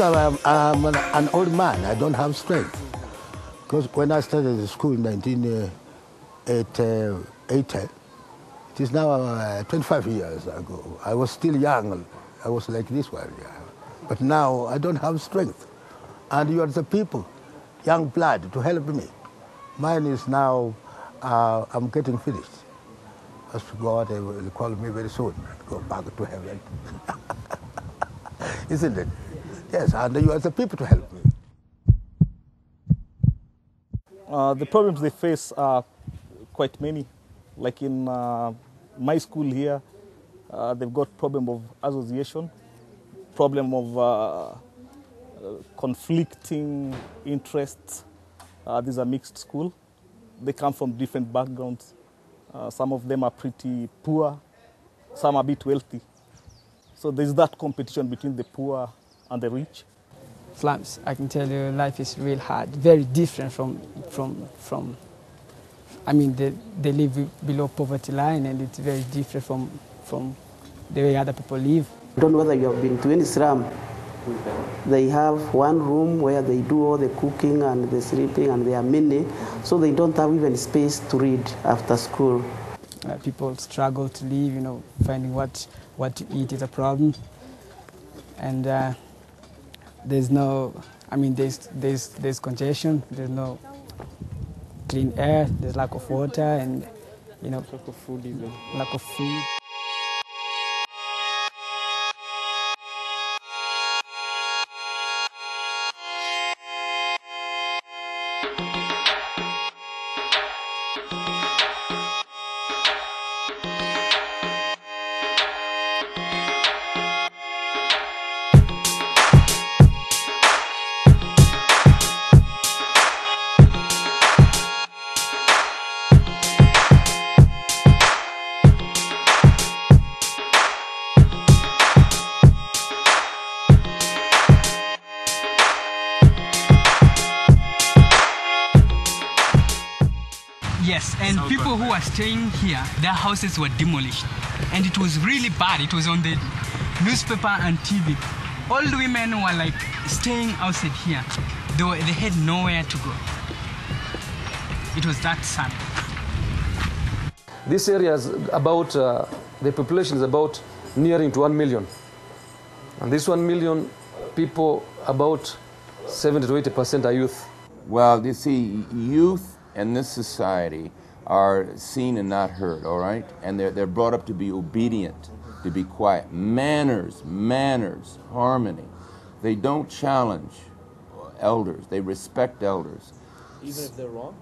I'm an old man. I don't have strength. Because when I started the school in 1980, it is now 25 years ago. I was still young. I was like this one. Yeah. But now I don't have strength. And you are the people, young blood, to help me. Mine is now, I'm getting finished. As God will call me very soon and go back to heaven. Isn't it? Yes, and you are the people to help me. The problems they face are quite many. Like in my school here, they've got problem of association, problem of conflicting interests. These are mixed school. They come from different backgrounds. Some of them are pretty poor, some are a bit wealthy. So there's that competition between the poor and the rich. Slums, I can tell you, life is real hard, very different from I mean, they live below poverty line, and it's very different from the way other people live. I don't know whether you have been to any slum. They have one room where they do all the cooking and the sleeping, and they are many, so they don't have even space to read after school. People struggle to live, you know, finding what to eat is a problem. And there's no, I mean, there's congestion, there's no clean air, there's lack of water, and, you know, lack of food even. Lack of food. Yes, and people who are staying here, their houses were demolished. And it was really bad. It was on the newspaper and TV. All the women were like staying outside here. They had nowhere to go. It was that sad. This area is about, the population is about nearing to 1 million. And this 1 million people, about 70 to 80% are youth. Well, you see, youth in this society are seen and not heard, all right? And they're brought up to be obedient, to be quiet. Manners, harmony. They don't challenge elders. They respect elders. Even if they're wrong?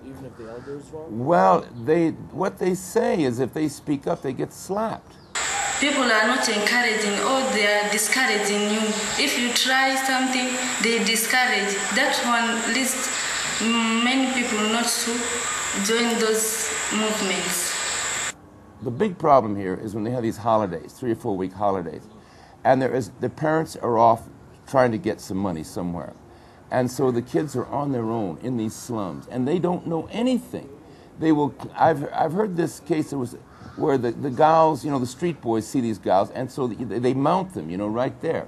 Even if the elder is wrong? Well, what they say is if they speak up, they get slapped. People are not encouraging, or they are discouraging you. If you try something, they discourage. That one leads many people not to join those movements. The big problem here is when they have these holidays, 3 or 4 week holidays, and the parents are off trying to get some money somewhere. And so the kids are on their own in these slums, and they don't know anything. They will. I've heard this case where the gals, you know, the street boys see these gals, and so they mount them, you know, right there.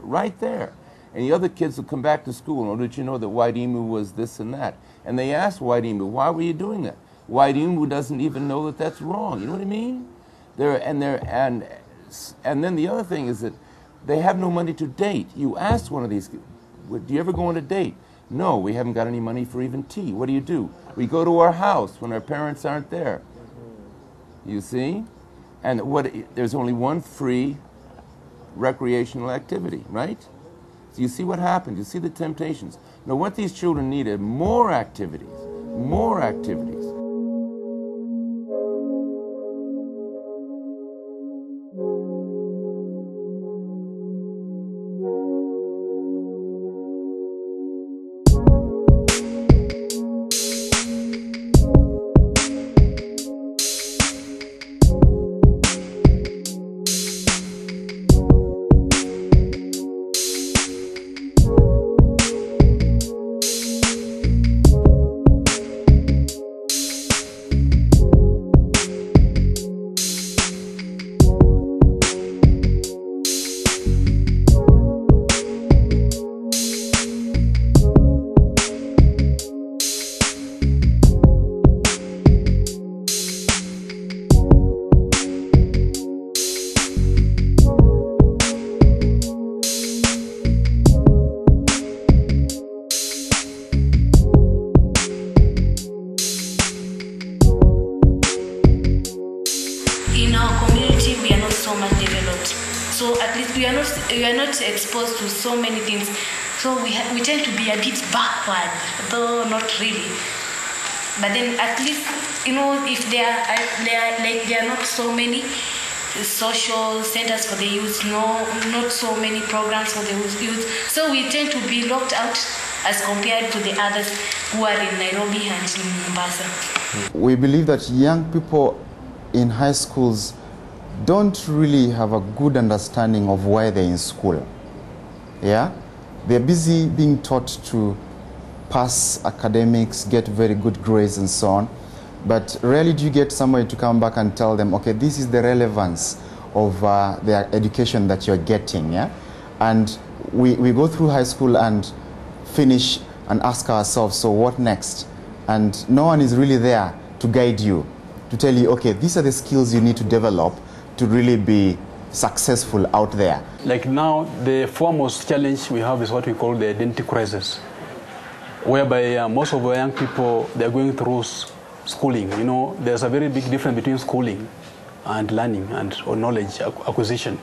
And the other kids will come back to school, and, oh, did you know that White Emu was this and that? And they ask White Emu, why were you doing that? White Emu doesn't even know that that's wrong. You know what I mean? And then the other thing is that they have no money to date. You ask one of these, do you ever go on a date? No, we haven't got any money for even tea. What do? We go to our house when our parents aren't there. You see? And there's only one free recreational activity, right? So you see what happens. You see the temptations. Now, what these children need are more activities, more activities. so, at least we are not exposed to so many things. So we tend to be a bit backward, though not really. But then at least, if there are not so many social centers for the youth, not so many programs for the youth. So we tend to be locked out as compared to the others who are in Nairobi and in Mombasa. We believe that young people in high schools don't really have a good understanding of why they're in school. Yeah? They're busy being taught to pass academics, get very good grades and so on. But rarely do you get somebody to come back and tell them, okay, this is the relevance of their education that you're getting. Yeah? And we go through high school and finish and ask ourselves, so what next? And no one is really there to guide you, to tell you, okay, these are the skills you need to develop to really be successful out there. Like now, the foremost challenge we have is what we call the identity crisis, whereby most of our young people, they're going through schooling. There's a very big difference between schooling and learning or knowledge acquisition,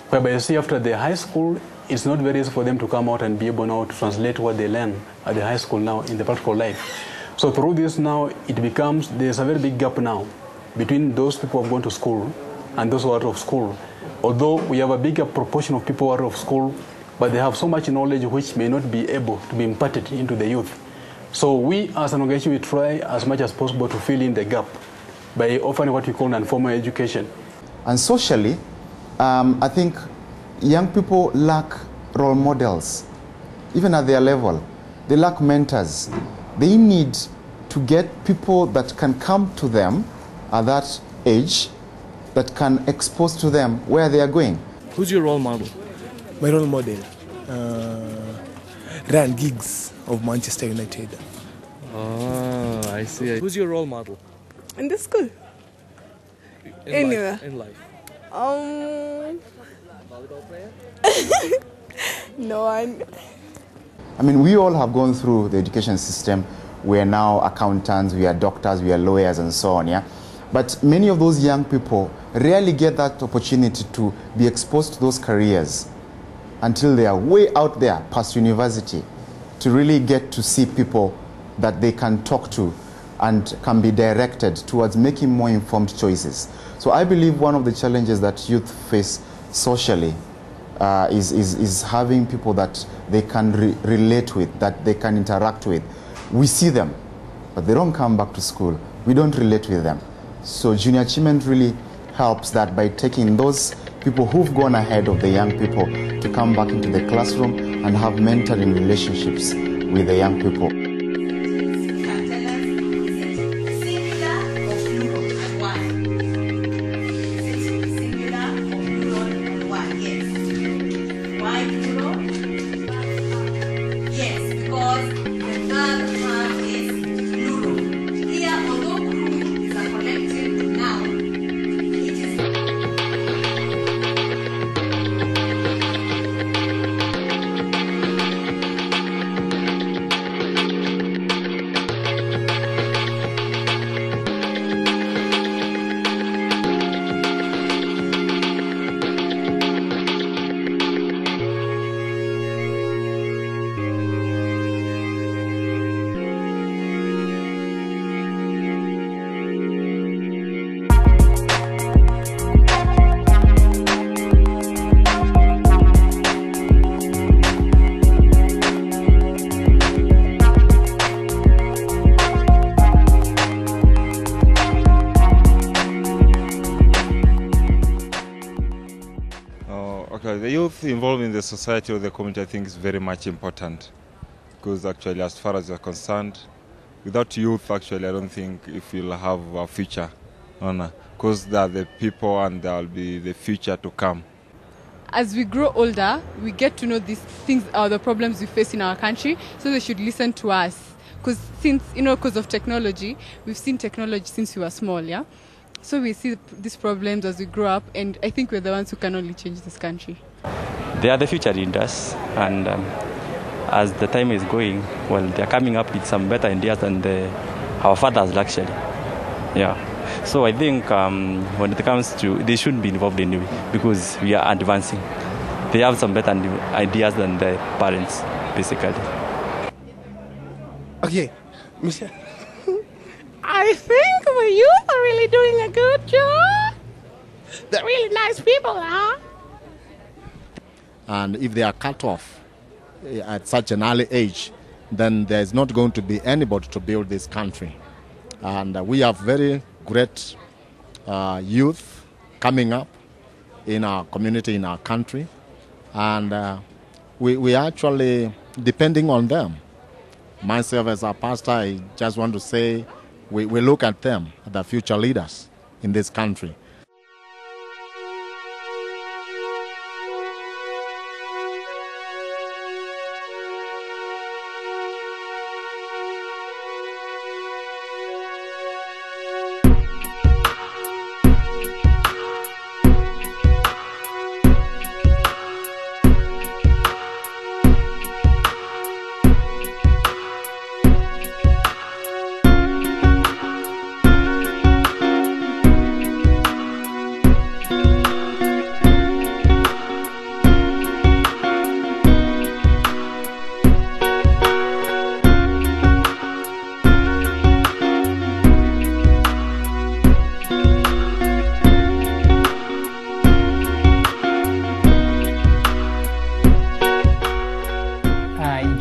whereby you see after the high school, it's not very easy for them to come out and be able now to translate what they learn at the high school now in the practical life. So through this now, there's a very big gap now between those people who have gone to school and those who are out of school. Although we have a bigger proportion of people out of school, but they have so much knowledge which may not be able to be imparted into the youth. So we as an organization, we try as much as possible to fill in the gap by offering what we call non-formal education. And socially, I think young people lack role models, even at their level. They lack mentors. They need to get people that can come to them at that age, that can expose to them where they are going. Who's your role model? My role model, Ryan Giggs of Manchester United. Oh, I see. Who's your role model? In the school? Anywhere. In life. Volleyball player? No, I mean, we all have gone through the education system. We are now accountants, we are doctors, we are lawyers and so on, yeah? But many of those young people rarely get that opportunity to be exposed to those careers until they are way out there past university, to really get to see people that they can talk to and can be directed towards making more informed choices. So I believe one of the challenges that youth face socially is having people that they can relate with, that they can interact with. We see them, but they don't come back to school. We don't relate with them. So Junior Achievement really helps that by taking those people who've gone ahead of the young people to come back into the classroom and have mentoring relationships with the young people. The youth involved in the society or the community, I think, is very much important, because actually, as far as you're concerned, without youth, actually, I don't think if you'll have a future, because they're the people and there'll be the future to come. As we grow older, we get to know these things are the problems we face in our country, so they should listen to us. Because of technology, we've seen technology since we were small, yeah? So we see these problems as we grow up, and I think we're the ones who can only change this country. They are the future leaders, and as the time is going, well, they're coming up with some better ideas than our fathers, actually. Yeah. So I think when it comes to, they shouldn't be involved anyway because we are advancing. They have some better ideas than the parents, basically. Okay, Michelle. I think the youth are really doing a good job. They're really nice people, huh? And if they are cut off at such an early age, then there's not going to be anybody to build this country. And we have very great youth coming up in our community, in our country. And we actually depending on them. Myself as a pastor, I just want to say we look at them, the future leaders in this country.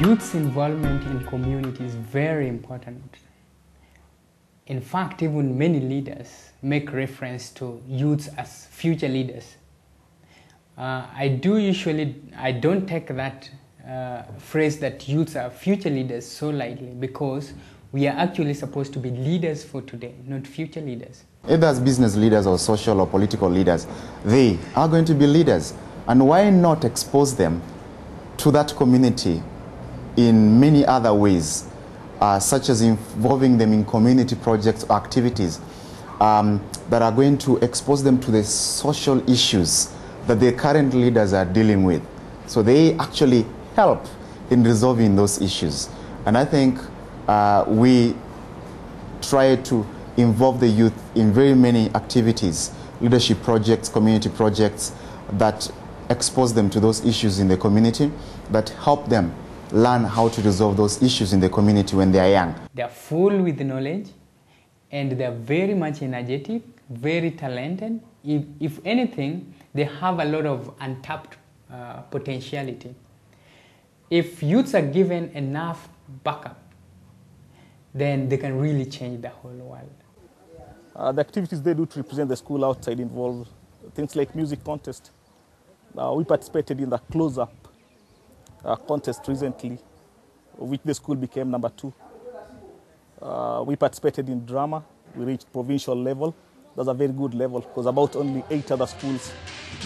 Youth's involvement in community is very important. In fact, even many leaders make reference to youths as future leaders. I don't take that phrase that youths are future leaders so lightly, because we are actually supposed to be leaders for today, not future leaders. Either as business leaders or social or political leaders, they are going to be leaders. And why not expose them to that community in many other ways, such as involving them in community projects or activities that are going to expose them to the social issues that the current leaders are dealing with. So they actually help in resolving those issues. And I think we try to involve the youth in very many activities, leadership projects, community projects that expose them to those issues in the community, that help them learn how to resolve those issues in the community when they are young. They are full with knowledge and they are very much energetic, very talented. If anything, they have a lot of untapped potentiality. If youths are given enough backup, then they can really change the whole world. The activities they do to represent the school outside involve things like music contest. We participated in the close-up contest recently, which the school became number 2. We participated in drama. We reached provincial level. That's a very good level because about only 8 other schools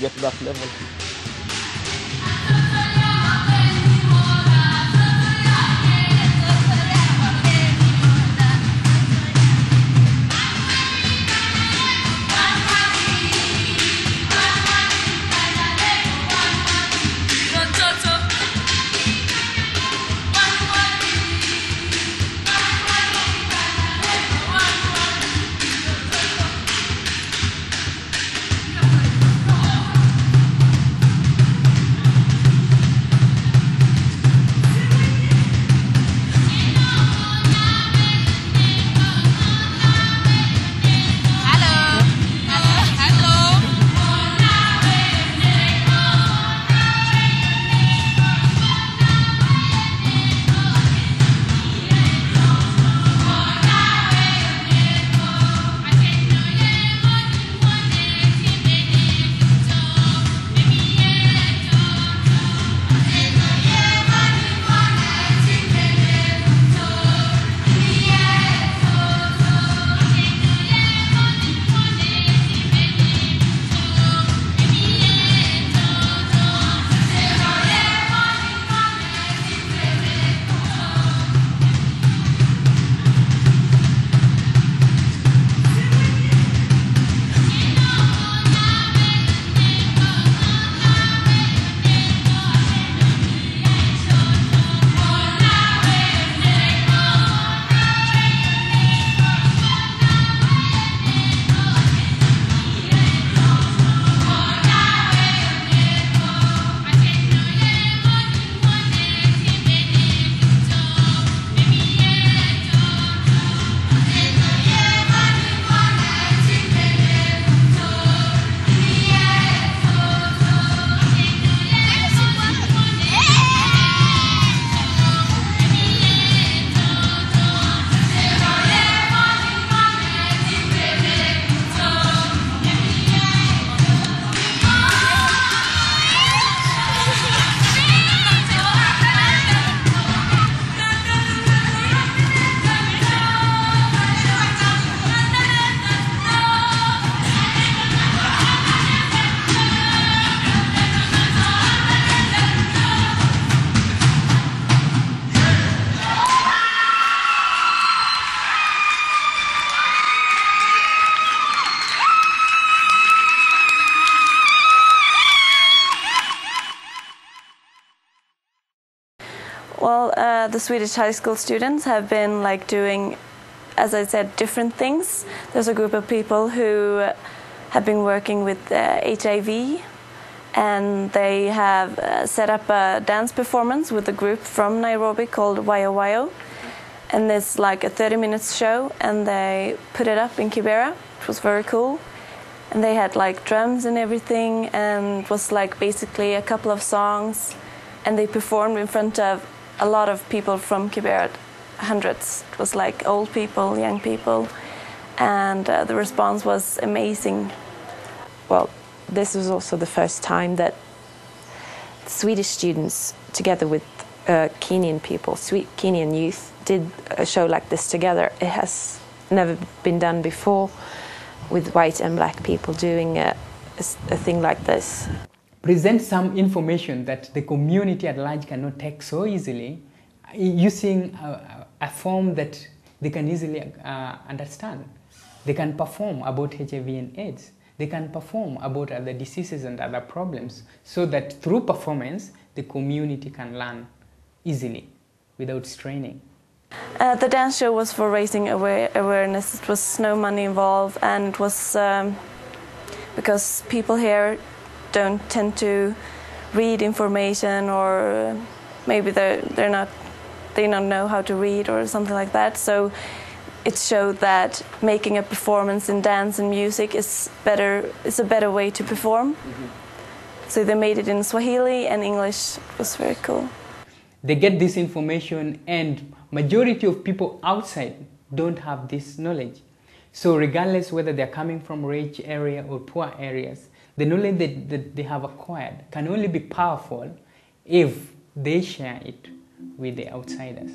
get to that level. the Swedish high school students have been like doing, as I said, different things. There's a group of people who have been working with HIV, and they have set up a dance performance with a group from Nairobi called Wayo Wayo. And it's like a 30-minute show, and they put it up in Kibera. It was very cool. And they had like drums and everything, and it was like basically a couple of songs. And they performed in front of a lot of people from Kibera, hundreds. It was like old people, young people. And the response was amazing. Well, this was also the first time that Swedish students, together with Kenyan people, Kenyan youth, did a show like this together. It has never been done before, with white and black people doing a thing like this. Present some information that the community at large cannot take so easily, using a form that they can easily understand. They can perform about HIV and AIDS. They can perform about other diseases and other problems, so that through performance, the community can learn easily without straining. The dance show was for raising awareness. It was no money involved, and it was because people here don't tend to read information, or maybe they don't know how to read or something like that. So it showed that making a performance in dance and music is a better way to perform. So they made it in Swahili and English. It was very cool. They get this information, and majority of people outside don't have this knowledge. So regardless whether they're coming from rich area or poor areas, the knowledge that they have acquired can only be powerful if they share it with the outsiders.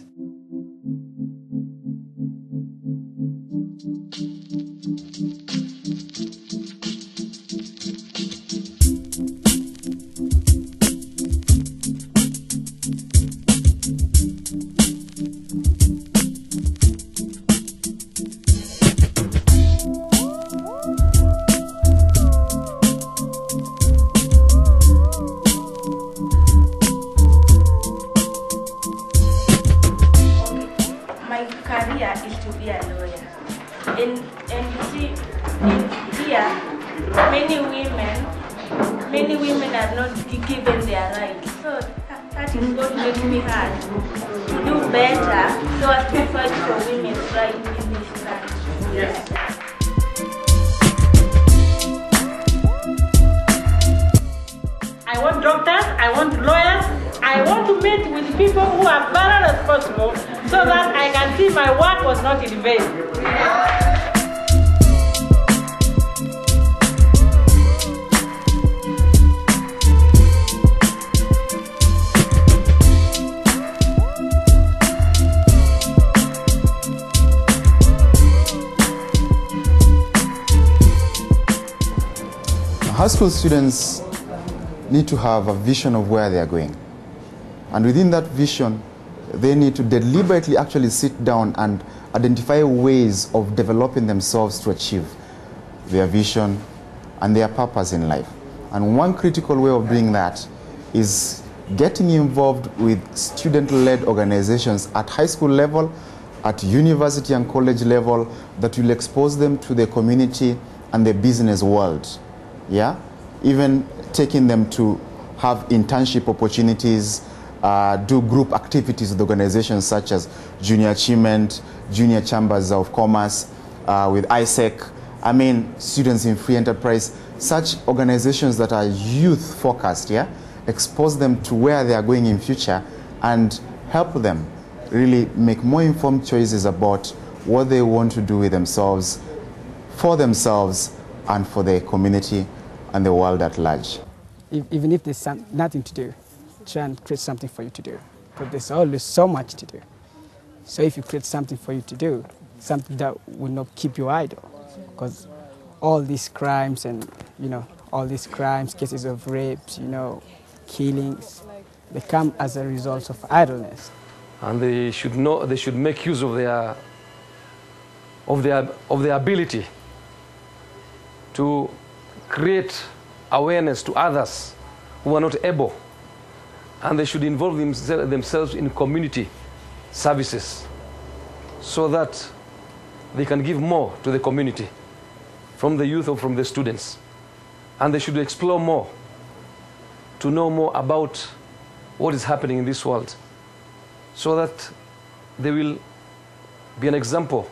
Many women are not given their rights. So that is what makes me hard to do better so as to fight for women's rights in this country. Yes. I want doctors, I want lawyers, I want to meet with people who are very responsible so that I can see my work was not in vain. High school students need to have a vision of where they are going. And within that vision, they need to deliberately actually sit down and identify ways of developing themselves to achieve their vision and their purpose in life. And one critical way of doing that is getting involved with student-led organizations at high school level, at university and college level, that will expose them to the community and the business world. Yeah, even taking them to have internship opportunities, do group activities with organizations such as Junior Achievement, Junior Chambers of Commerce, with ISEC, I mean, Students in Free Enterprise, such organizations that are youth focused, yeah, expose them to where they are going in future and help them really make more informed choices about what they want to do with themselves, for themselves, and for the community and the world at large. Even if there's nothing to do, try and create something for you to do, because there's always so much to do. So if you create something for you to do, something that will not keep you idle, because all these crimes and, all these crimes, cases of rapes, killings, they come as a result of idleness. And they should know, they should make use of their ability to create awareness to others who are not able, and they should involve themselves in community services so that they can give more to the community from the youth or from the students. And they should explore more to know more about what is happening in this world so that they will be an example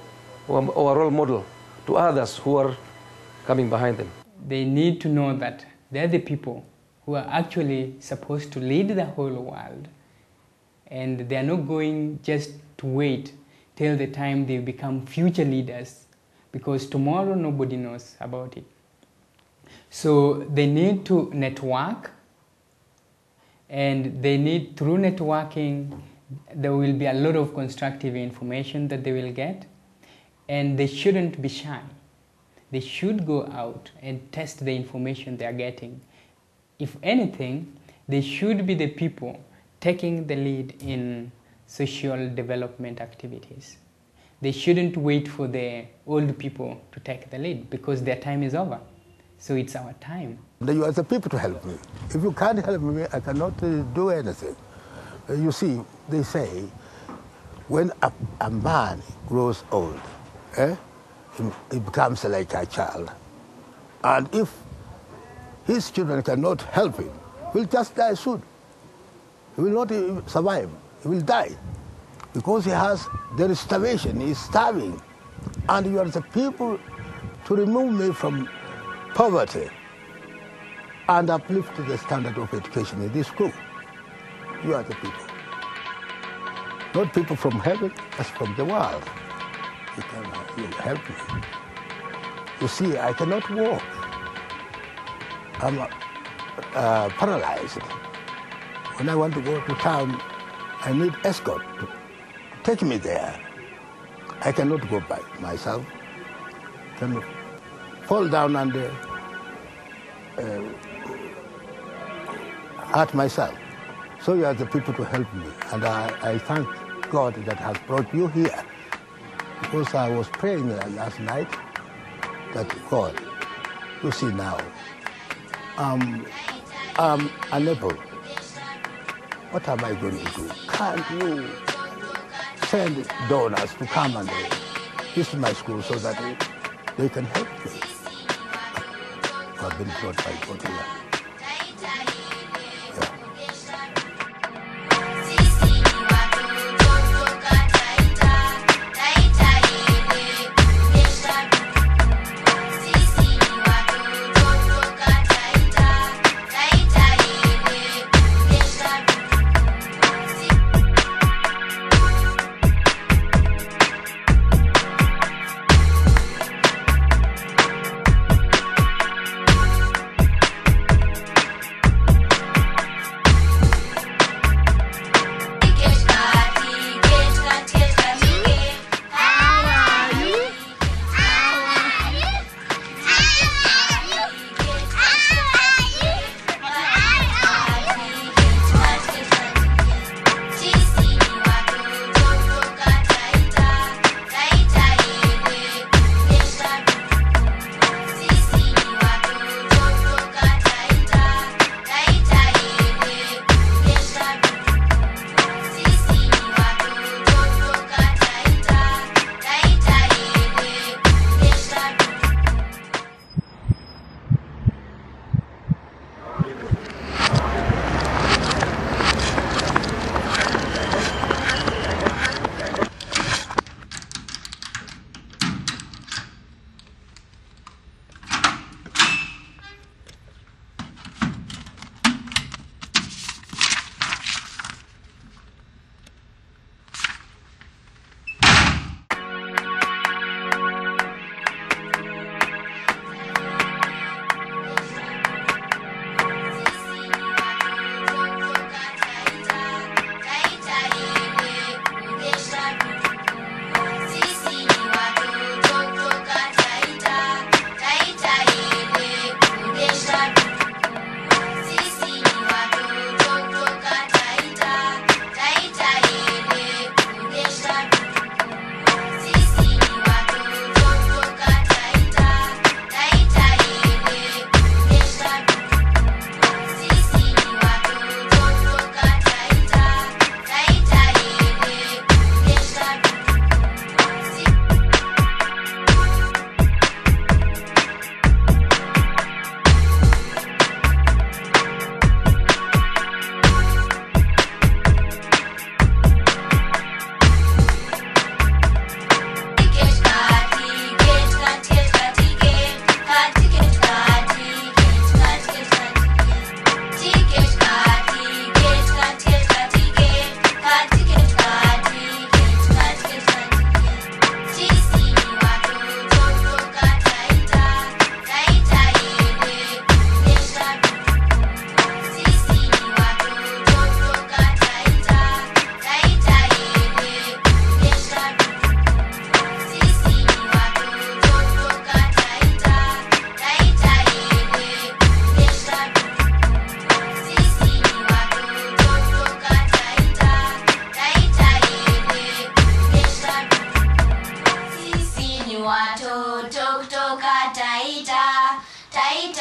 or a role model to others who are coming behind them. They need to know that they're the people who are actually supposed to lead the whole world, and they are not going just to wait till the time they become future leaders, because tomorrow nobody knows about it. So they need to network, and they need, through networking, there will be a lot of constructive information that they will get, and they shouldn't be shy. They should go out and test the information they are getting. If anything, they should be the people taking the lead in social development activities. They shouldn't wait for the old people to take the lead, because their time is over. So it's our time. You are the people to help me. If you can't help me, I cannot do anything. You see, they say, when a man grows old, he becomes like a child. And if his children cannot help him, he will just die soon. He will not survive. He will die. Because there is starvation, he is starving. And you are the people to remove me from poverty and uplift the standard of education in this school. You are the people. Not people from heaven, but from the world. You help me. You see, I cannot walk. I'm paralyzed. When I want to go to town, I need escort to take me there. I cannot go by myself. I cannot fall down and hurt myself. So you are the people to help me. And I thank God that has brought you here. Because I was praying last night that God, you see now, I'm unable. What am I going to do? Can't you send donors to come and visit my school so that they can help me? I've been brought by God here.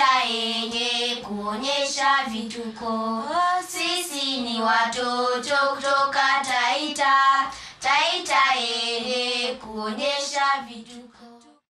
Taita yenye kuonyesha vituko. Sisi ni watoto kutoka Taita. Taita yenye kuonyesha vituko.